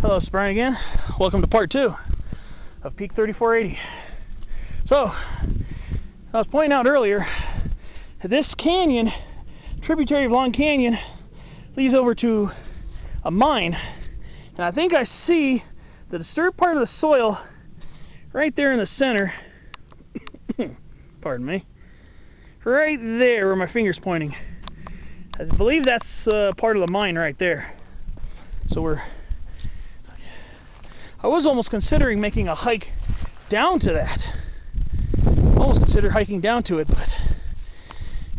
Hello, it's Brian again. Welcome to part 2 of Peak 3480. So, I was pointing out earlier, this canyon, tributary of Long Canyon, leads over to a mine. And I think I see the disturbed part of the soil right there in the center. Pardon me. Right there where my finger's pointing. I believe that's part of the mine right there. So I was almost considering making a hike down to that. Almost considered hiking down to it, but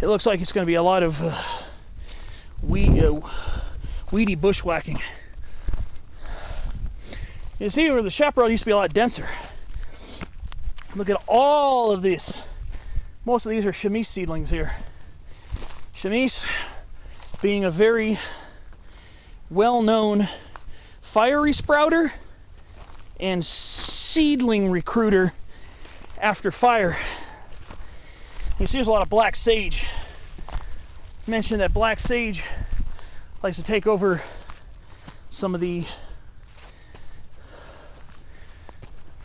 it looks like it's going to be a lot of weedy bushwhacking. You see where the chaparral used to be a lot denser. Look at all of this. Most of these are chamise seedlings here. Chamise being a very well-known fire resprouter and seedling recruiter after fire. You see there's a lot of black sage. I mentioned that black sage likes to take over some of the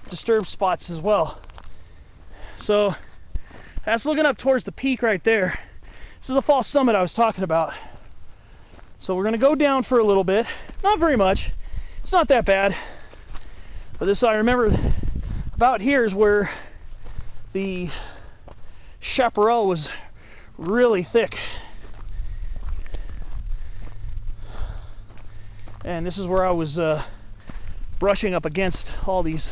disturbed spots as well. So that's looking up towards the peak right there. This is the false summit I was talking about. So we're going to go down for a little bit. Not very much. It's not that bad. But this, I remember, about here is where the chaparral was really thick. And this is where I was brushing up against all these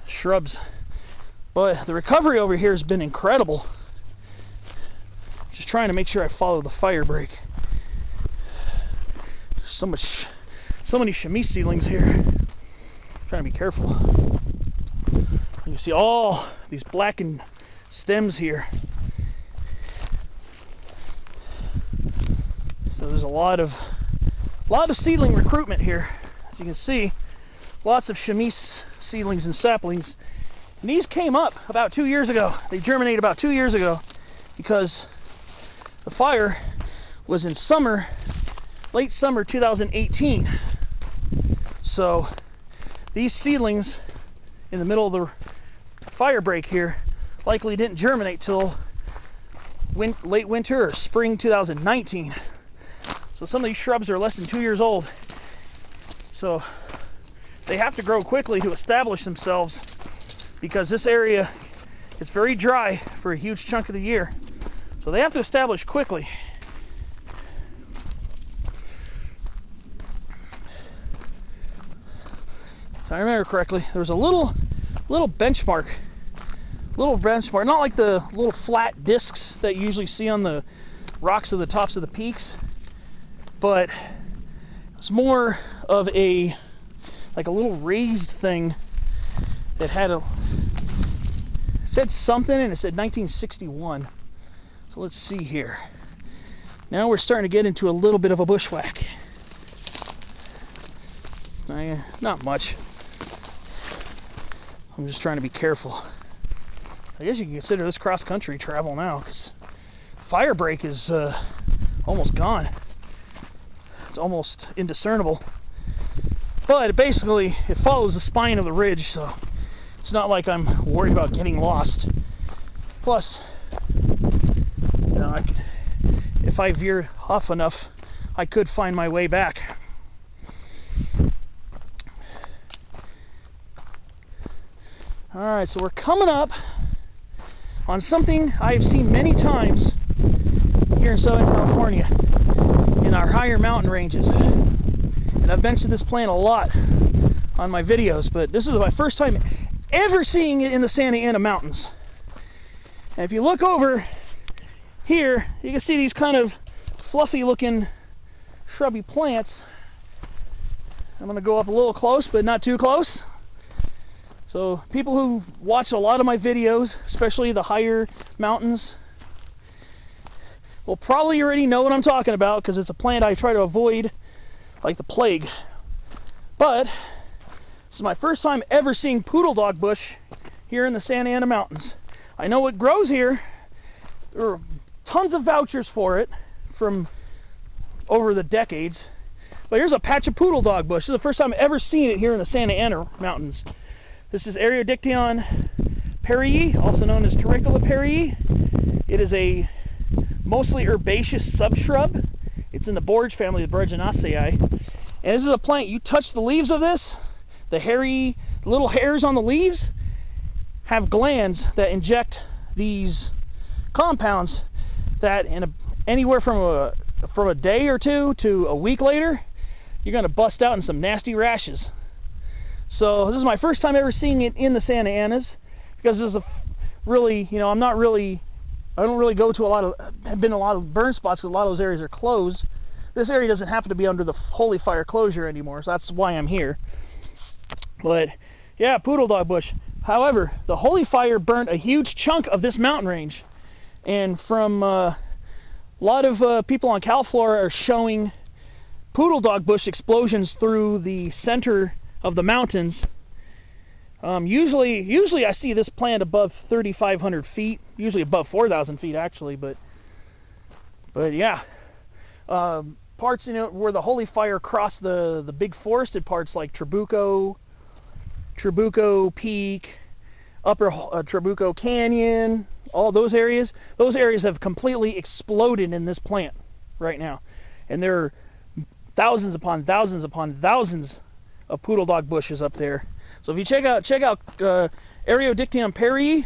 shrubs. But the recovery over here has been incredible. Just trying to make sure I follow the fire break. There's so many chamise seedlings here. Trying to be careful. You can see all these blackened stems here. So there's a lot of seedling recruitment here. As you can see, lots of chamise seedlings and saplings. And these came up about 2 years ago. They germinated about 2 years ago because the fire was in summer, late summer 2018. So these seedlings in the middle of the fire break here likely didn't germinate till late winter or spring 2019. So some of these shrubs are less than 2 years old. So they have to grow quickly to establish themselves because this area is very dry for a huge chunk of the year. So they have to establish quickly. If I remember correctly, there was a little benchmark, not like the little flat discs that you usually see on the rocks of the tops of the peaks, but it's more of like a little raised thing that had said something, and it said 1961. So let's see here. Now we're starting to get into a little bit of a bushwhack. Not much. I'm just trying to be careful. I guess you can consider this cross-country travel now, because fire break is almost gone. It's almost indiscernible. But basically, it follows the spine of the ridge, so it's not like I'm worried about getting lost. Plus, you know, if I veered off enough, I could find my way back. Alright, so we're coming up on something I've seen many times here in Southern California in our higher mountain ranges. And I've mentioned this plant a lot on my videos, but this is my first time ever seeing it in the Santa Ana Mountains. And if you look over here, you can see these kind of fluffy looking shrubby plants. I'm going to go up a little close, but not too close. So people who watch a lot of my videos, especially the higher mountains, will probably already know what I'm talking about because it's a plant I try to avoid like the plague. But this is my first time ever seeing poodle dog bush here in the Santa Ana Mountains. I know it grows here. There are tons of vouchers for it from over the decades, But here's a patch of poodle dog bush. This is the first time I've ever seen it here in the Santa Ana Mountains. This is Areodictyon perryi, also known as Terricola perryi. It is a mostly herbaceous subshrub. It's in the borage family of Boraginaceae. And this is a plant, you touch the leaves of this, the hairy little hairs on the leaves have glands that inject these compounds that anywhere from a day or two to a week later, you're going to bust out in some nasty rashes. So this is my first time ever seeing it in the Santa Anas, because this is a really, you know, I don't really go to have been a lot of burn spots because a lot of those areas are closed. This area doesn't happen to be under the Holy Fire closure anymore, so that's why I'm here. But yeah, poodle dog bush. However, the Holy Fire burnt a huge chunk of this mountain range, and from a lot of people on CalFlora are showing poodle dog bush explosions through the center of the mountains. Usually I see this plant above 3,500 feet, usually above 4,000 feet actually, but yeah. Parts, you know, where the Holy Fire crossed the big forested parts like Trabuco Peak, Upper Trabuco Canyon, all those areas have completely exploded in this plant right now. And there are thousands upon thousands upon thousands of poodle dog bushes up there. So if you check out Areodictyon perryi,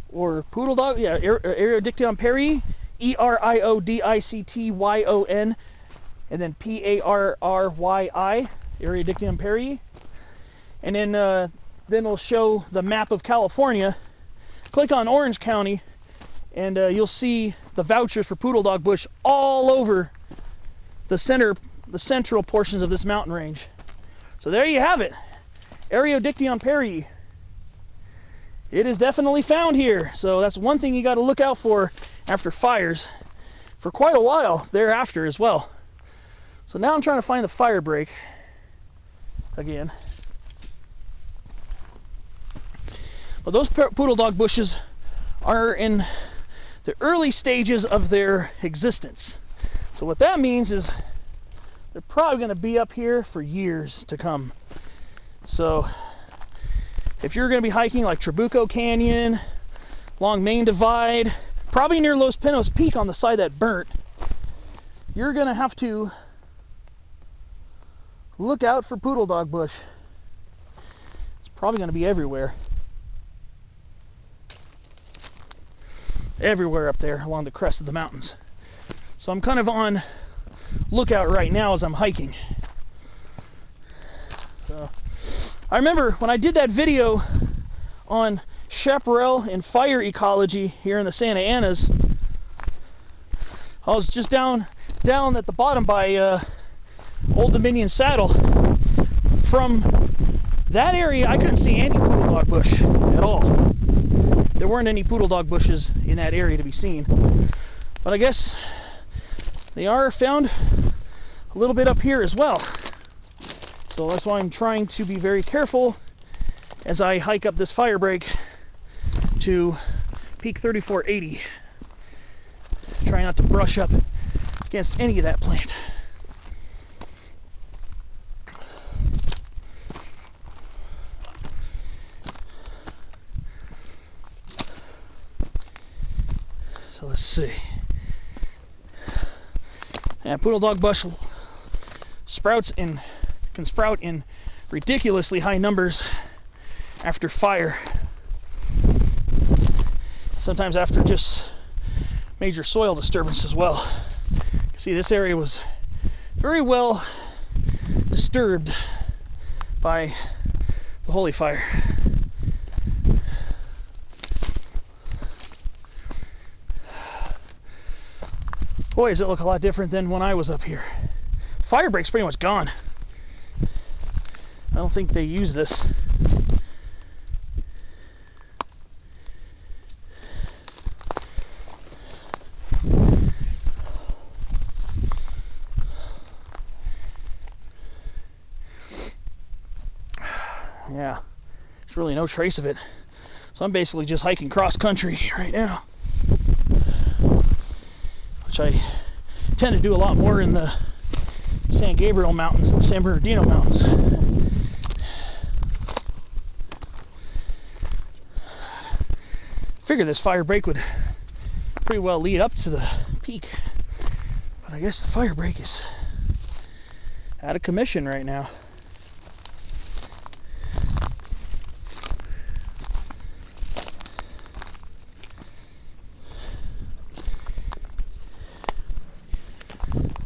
or poodle dog, yeah, Areodictyon perryi, Ereodictyon, and then Parryi, Areodictyon perryi, and then it'll show the map of California. Click on Orange County, and you'll see the vouchers for poodle dog bush all over the central portions of this mountain range. So there you have it, Areodictyon perryi. It is definitely found here, so that's one thing you got to look out for after fires for quite a while thereafter as well. So now I'm trying to find the firebreak again. Well, those poodle dog bushes are in the early stages of their existence. So what that means is they're probably going to be up here for years to come. So if you're going to be hiking like Trabuco Canyon, along Main Divide, probably near Los Pinos Peak on the side that burnt, you're going to have to look out for poodle dog bush. It's probably going to be everywhere. Everywhere up there along the crest of the mountains. So I'm kind of on lookout right now as I'm hiking. So I remember when I did that video on chaparral and fire ecology here in the Santa Anas, I was just down at the bottom by Old Dominion Saddle. From that area I couldn't see any poodle dog bush at all. There weren't any poodle dog bushes in that area to be seen. But I guess they are found a little bit up here as well. So that's why I'm trying to be very careful as I hike up this firebreak to peak 3480. Try not to brush up against any of that plant. So let's see. Yeah, poodle dog bush can sprout in ridiculously high numbers after fire. Sometimes after just major soil disturbance as well. You see, this area was very well disturbed by the Holy Fire. Boy, does it look a lot different than when I was up here. Firebreak's pretty much gone. I don't think they use this. Yeah, there's really no trace of it. So I'm basically just hiking cross country right now, which I tend to do a lot more in the San Gabriel Mountains and San Bernardino Mountains. Figured this fire break would pretty well lead up to the peak, but I guess the fire break is out of commission right now.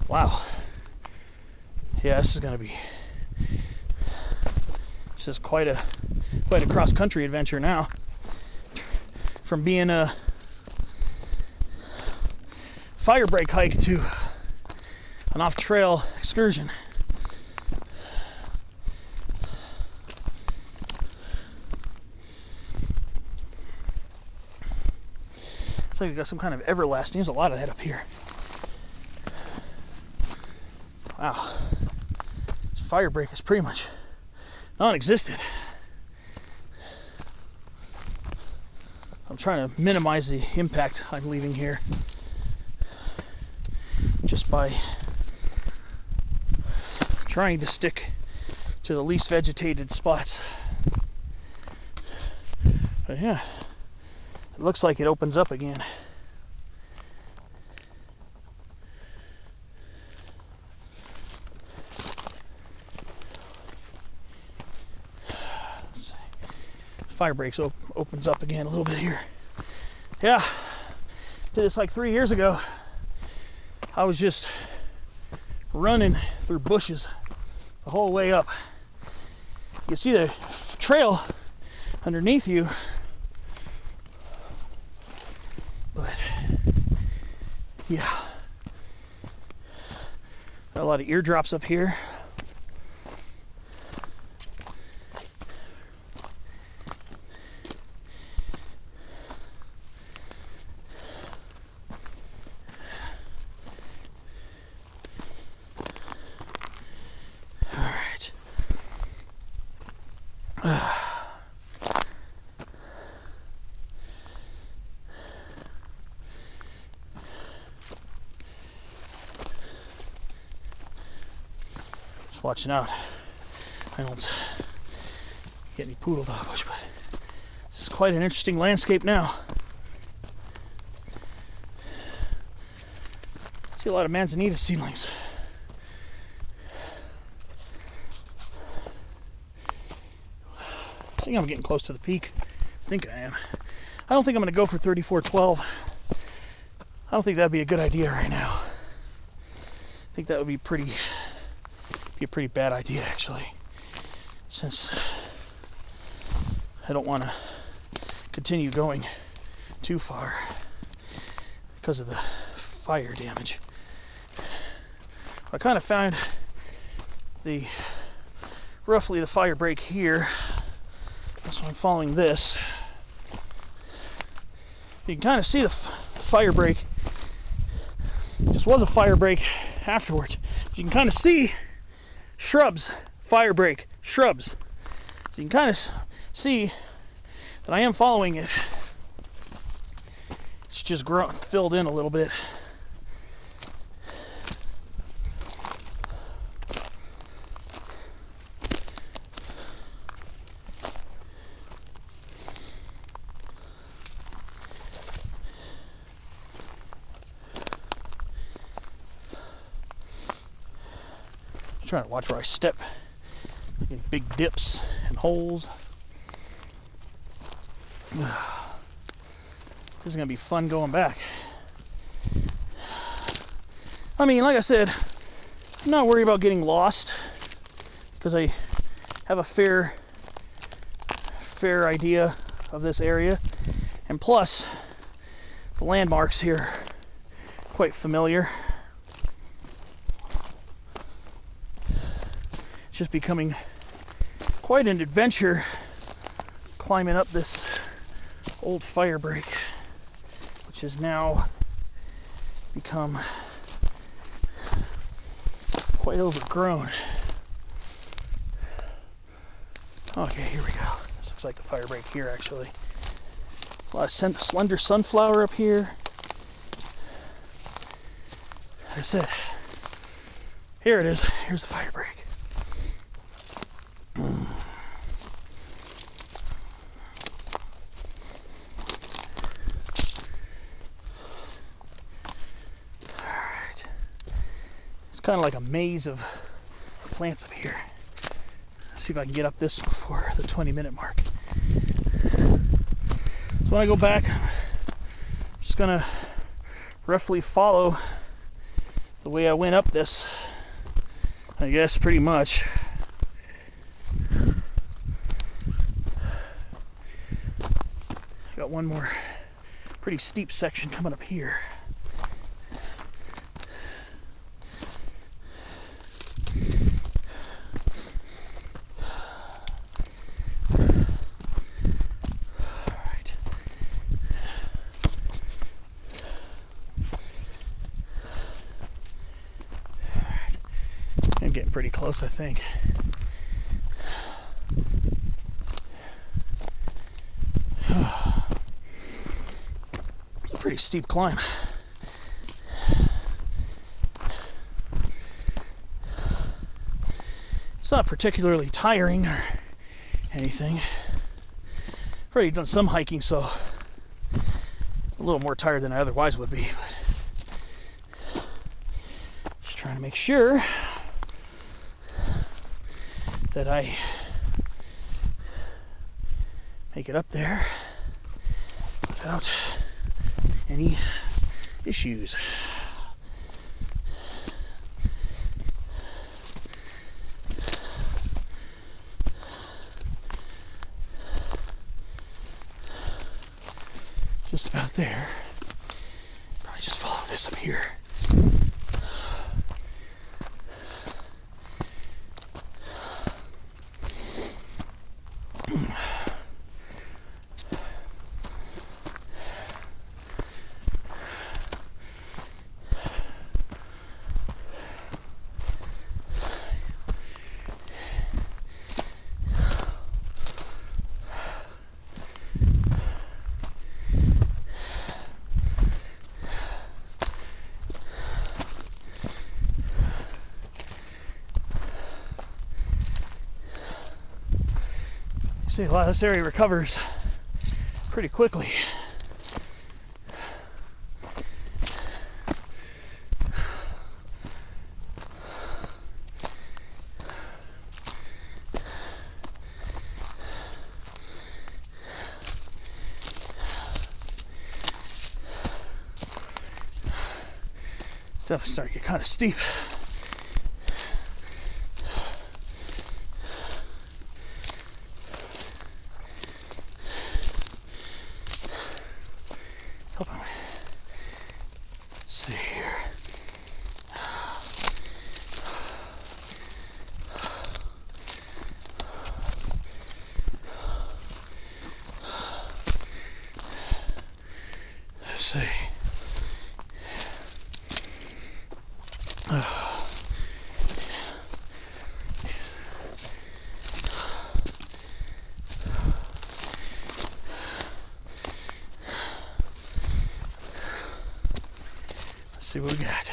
Wow. Yeah, this is going to be just quite a cross-country adventure now. From being a fire break hike to an off-trail excursion. Looks like we got some kind of everlasting. There's a lot of that up here. Wow. This fire break is pretty much non-existent. I'm trying to minimize the impact I'm leaving here just by trying to stick to the least vegetated spots. But yeah, it looks like it opens up again. Fire breaks opens up again a little bit here. Yeah, did this like 3 years ago. I was just running through bushes the whole way up. You see the trail underneath you, but yeah, got a lot of eardrops up here. Just watching out. I don't get any poodle dog bush, but this is quite an interesting landscape now. See a lot of manzanita seedlings. I think I'm getting close to the peak. I think I am. I don't think I'm going to go for 3412. I don't think that'd be a good idea right now. I think that would be a pretty bad idea, actually, since I don't want to continue going too far because of the fire damage. I kind of found roughly the fire break here. So I'm following this. You can kind of see the fire break. It just was a fire break afterwards. You can kind of see shrubs, fire break, shrubs. So you can kind of see that I am following it. It's just filled in a little bit. Trying to watch where I step. Getting big dips and holes. This is gonna be fun going back. I mean, like I said, I'm not worried about getting lost because I have a fair idea of this area, and plus the landmarks here are quite familiar. Just becoming quite an adventure climbing up this old fire break, which has now become quite overgrown. Okay, here we go. This looks like the fire break here, actually. A lot of slender sunflower up here. Like I said, Here it is. Here's the firebreak. Alright. It's kind of like a maze of plants up here. Let's see if I can get up this before the 20-minute mark. So when I go back, I'm just going to roughly follow the way I went up this, I guess, pretty much. Got one more pretty steep section coming up here. I'm getting pretty close, I think. It's a pretty steep climb. It's not particularly tiring or anything. I've already done some hiking, so a little more tired than I otherwise would be, but just trying to make sure that I make it up there without any issues. Just about there. Probably just follow this up here. See, a lot of this area recovers pretty quickly. Definitely starting to get kind of steep. Let's see here. Let's see. Let's see what we got.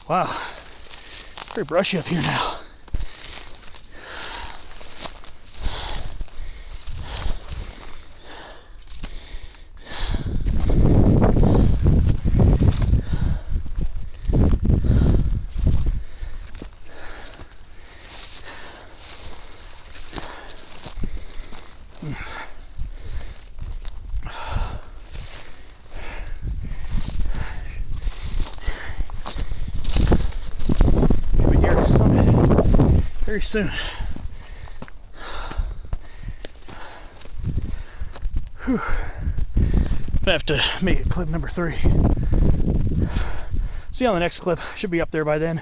Wow, pretty brushy up here now. Very soon. Whew. I have to make it clip number 3. See you on the next clip. Should be up there by then.